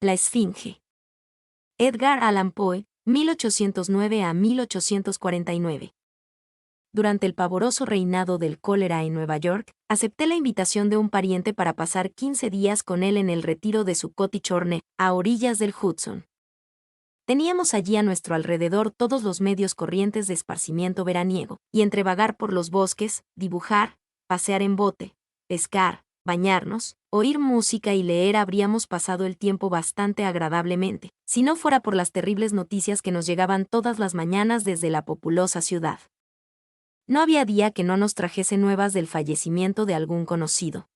La Esfinge. Edgar Allan Poe, 1809 a 1849. Durante el pavoroso reinado del cólera en Nueva York, acepté la invitación de un pariente para pasar 15 días con él en el retiro de su cottage Horne, a orillas del Hudson. Teníamos allí a nuestro alrededor todos los medios corrientes de esparcimiento veraniego, y entre vagar por los bosques, dibujar, pasear en bote, pescar, bañarnos, oír música y leer habríamos pasado el tiempo bastante agradablemente, si no fuera por las terribles noticias que nos llegaban todas las mañanas desde la populosa ciudad. No había día que no nos trajese nuevas del fallecimiento de algún conocido.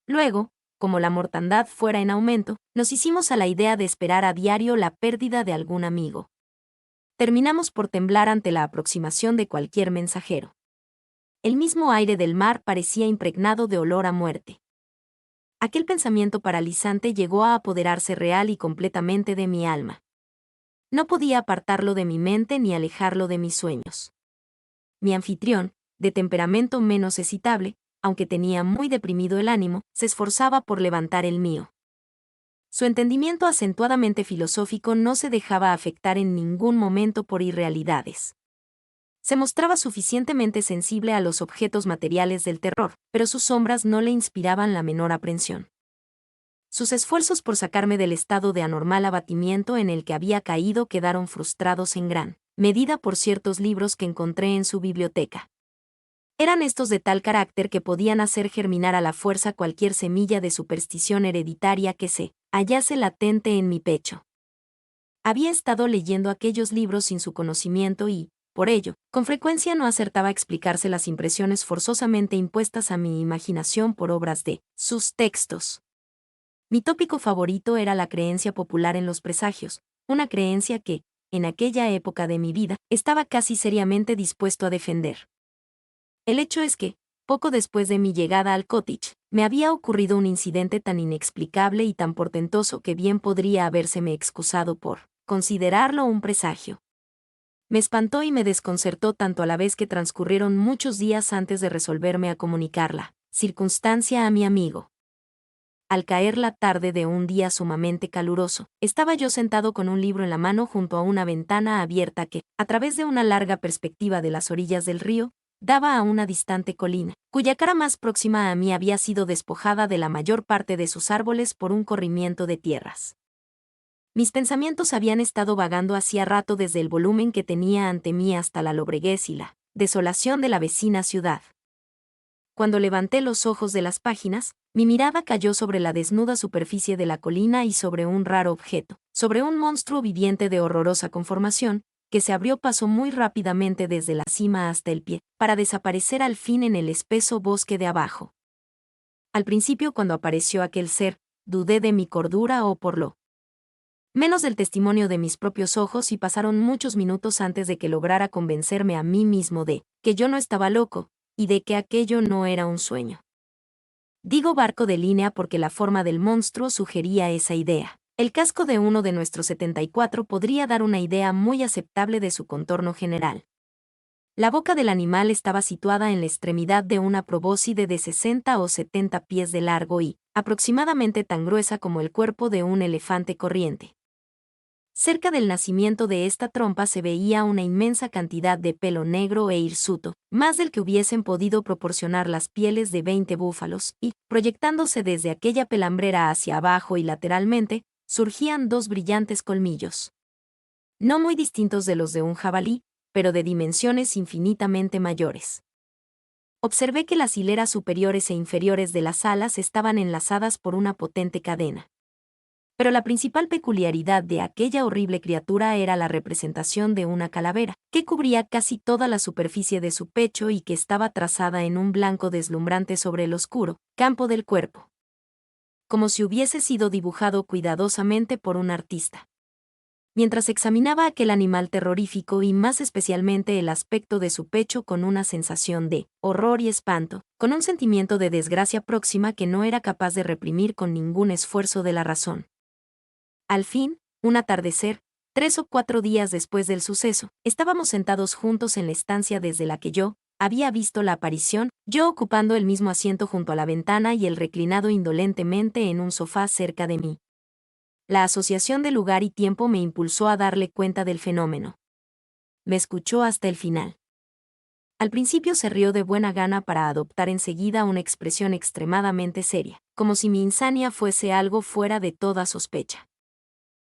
Luego, como la mortandad fuera en aumento, nos hicimos a la idea de esperar a diario la pérdida de algún amigo. Terminamos por temblar ante la aproximación de cualquier mensajero. El mismo aire del mar parecía impregnado de olor a muerte. Aquel pensamiento paralizante llegó a apoderarse real y completamente de mi alma. No podía apartarlo de mi mente ni alejarlo de mis sueños. Mi anfitrión, de temperamento menos excitable, aunque tenía muy deprimido el ánimo, se esforzaba por levantar el mío. Su entendimiento acentuadamente filosófico no se dejaba afectar en ningún momento por irrealidades. Se mostraba suficientemente sensible a los objetos materiales del terror, pero sus sombras no le inspiraban la menor aprensión. Sus esfuerzos por sacarme del estado de anormal abatimiento en el que había caído quedaron frustrados en gran medida por ciertos libros que encontré en su biblioteca. Eran estos de tal carácter que podían hacer germinar a la fuerza cualquier semilla de superstición hereditaria que se hallase latente en mi pecho. Había estado leyendo aquellos libros sin su conocimiento y, por ello, con frecuencia no acertaba a explicarse las impresiones forzosamente impuestas a mi imaginación por obras de sus textos. Mi tópico favorito era la creencia popular en los presagios, una creencia que, en aquella época de mi vida, estaba casi seriamente dispuesto a defender. El hecho es que, poco después de mi llegada al cottage, me había ocurrido un incidente tan inexplicable y tan portentoso que bien podría habérseme excusado por considerarlo un presagio. Me espantó y me desconcertó tanto a la vez que transcurrieron muchos días antes de resolverme a comunicar la circunstancia a mi amigo. Al caer la tarde de un día sumamente caluroso, estaba yo sentado con un libro en la mano junto a una ventana abierta que, a través de una larga perspectiva de las orillas del río, daba a una distante colina, cuya cara más próxima a mí había sido despojada de la mayor parte de sus árboles por un corrimiento de tierras. Mis pensamientos habían estado vagando hacía rato desde el volumen que tenía ante mí hasta la lobreguez y la desolación de la vecina ciudad. Cuando levanté los ojos de las páginas, mi mirada cayó sobre la desnuda superficie de la colina y sobre un raro objeto, sobre un monstruo viviente de horrorosa conformación, que se abrió paso muy rápidamente desde la cima hasta el pie, para desaparecer al fin en el espeso bosque de abajo. Al principio, cuando apareció aquel ser, dudé de mi cordura o por lo menos del testimonio de mis propios ojos y pasaron muchos minutos antes de que lograra convencerme a mí mismo de que yo no estaba loco, y de que aquello no era un sueño. Digo barco de línea porque la forma del monstruo sugería esa idea. El casco de uno de nuestros 74 podría dar una idea muy aceptable de su contorno general. La boca del animal estaba situada en la extremidad de una probóscide de 60 o 70 pies de largo y, aproximadamente tan gruesa como el cuerpo de un elefante corriente. Cerca del nacimiento de esta trompa se veía una inmensa cantidad de pelo negro e hirsuto, más del que hubiesen podido proporcionar las pieles de 20 búfalos, y, proyectándose desde aquella pelambrera hacia abajo y lateralmente, surgían dos brillantes colmillos. No muy distintos de los de un jabalí, pero de dimensiones infinitamente mayores. Observé que las hileras superiores e inferiores de las alas estaban enlazadas por una potente cadena. Pero la principal peculiaridad de aquella horrible criatura era la representación de una calavera, que cubría casi toda la superficie de su pecho y que estaba trazada en un blanco deslumbrante sobre el oscuro campo del cuerpo, como si hubiese sido dibujado cuidadosamente por un artista. Mientras examinaba aquel animal terrorífico y más especialmente el aspecto de su pecho con una sensación de horror y espanto, con un sentimiento de desgracia próxima que no era capaz de reprimir con ningún esfuerzo de la razón. Al fin, un atardecer, 3 o 4 días después del suceso, estábamos sentados juntos en la estancia desde la que yo había visto la aparición, yo ocupando el mismo asiento junto a la ventana y él reclinado indolentemente en un sofá cerca de mí. La asociación de lugar y tiempo me impulsó a darle cuenta del fenómeno. Me escuchó hasta el final. Al principio se rió de buena gana para adoptar enseguida una expresión extremadamente seria, como si mi insania fuese algo fuera de toda sospecha.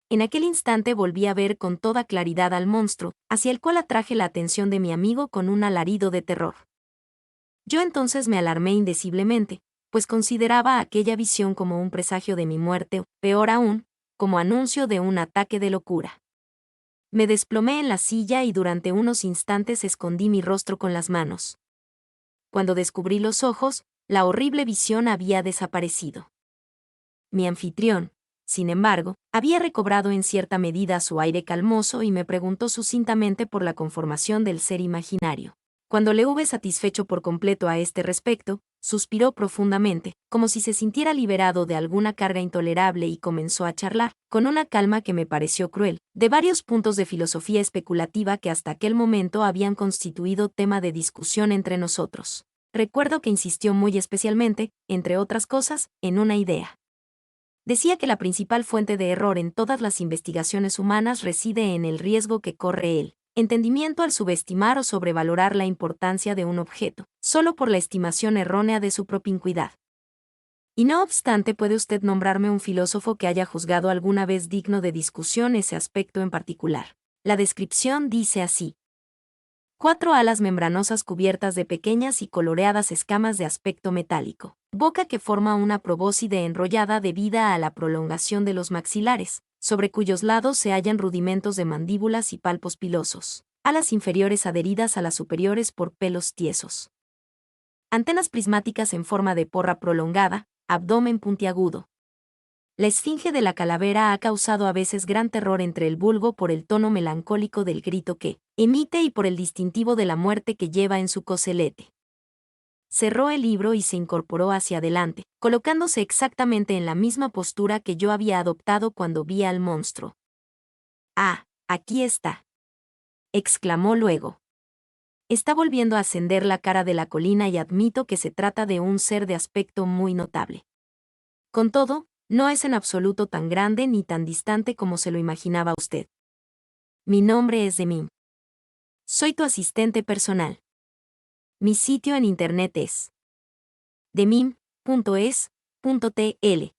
En aquel instante volví a ver con toda claridad al monstruo, hacia el cual atraje la atención de mi amigo con un alarido de terror. Yo entonces me alarmé indeciblemente, pues consideraba aquella visión como un presagio de mi muerte, o, peor aún, como anuncio de un ataque de locura. Me desplomé en la silla y durante unos instantes escondí mi rostro con las manos. Cuando descubrí los ojos, la horrible visión había desaparecido. Mi anfitrión, sin embargo, había recobrado en cierta medida su aire calmoso y me preguntó sucintamente por la conformación del ser imaginario. Cuando le hube satisfecho por completo a este respecto, suspiró profundamente, como si se sintiera liberado de alguna carga intolerable y comenzó a charlar, con una calma que me pareció cruel, de varios puntos de filosofía especulativa que hasta aquel momento habían constituido tema de discusión entre nosotros. Recuerdo que insistió muy especialmente, entre otras cosas, en una idea. Decía que la principal fuente de error en todas las investigaciones humanas reside en el riesgo que corre el entendimiento al subestimar o sobrevalorar la importancia de un objeto, solo por la estimación errónea de su propincuidad. Y no obstante, ¿puede usted nombrarme un filósofo que haya juzgado alguna vez digno de discusión ese aspecto en particular? La descripción dice así: 4 alas membranosas cubiertas de pequeñas y coloreadas escamas de aspecto metálico. Boca que forma una probóscide enrollada debida a la prolongación de los maxilares, sobre cuyos lados se hallan rudimentos de mandíbulas y palpos pilosos. Alas inferiores adheridas a las superiores por pelos tiesos. Antenas prismáticas en forma de porra prolongada, abdomen puntiagudo. La esfinge de la calavera ha causado a veces gran terror entre el vulgo por el tono melancólico del grito que emite y por el distintivo de la muerte que lleva en su coselete. Cerró el libro y se incorporó hacia adelante, colocándose exactamente en la misma postura que yo había adoptado cuando vi al monstruo. «Ah, aquí está», exclamó luego. Está volviendo a ascender la cara de la colina y admito que se trata de un ser de aspecto muy notable. Con todo, no es en absoluto tan grande ni tan distante como se lo imaginaba usted. Mi nombre es Demim. Soy tu asistente personal. Mi sitio en internet es demim.es.tl.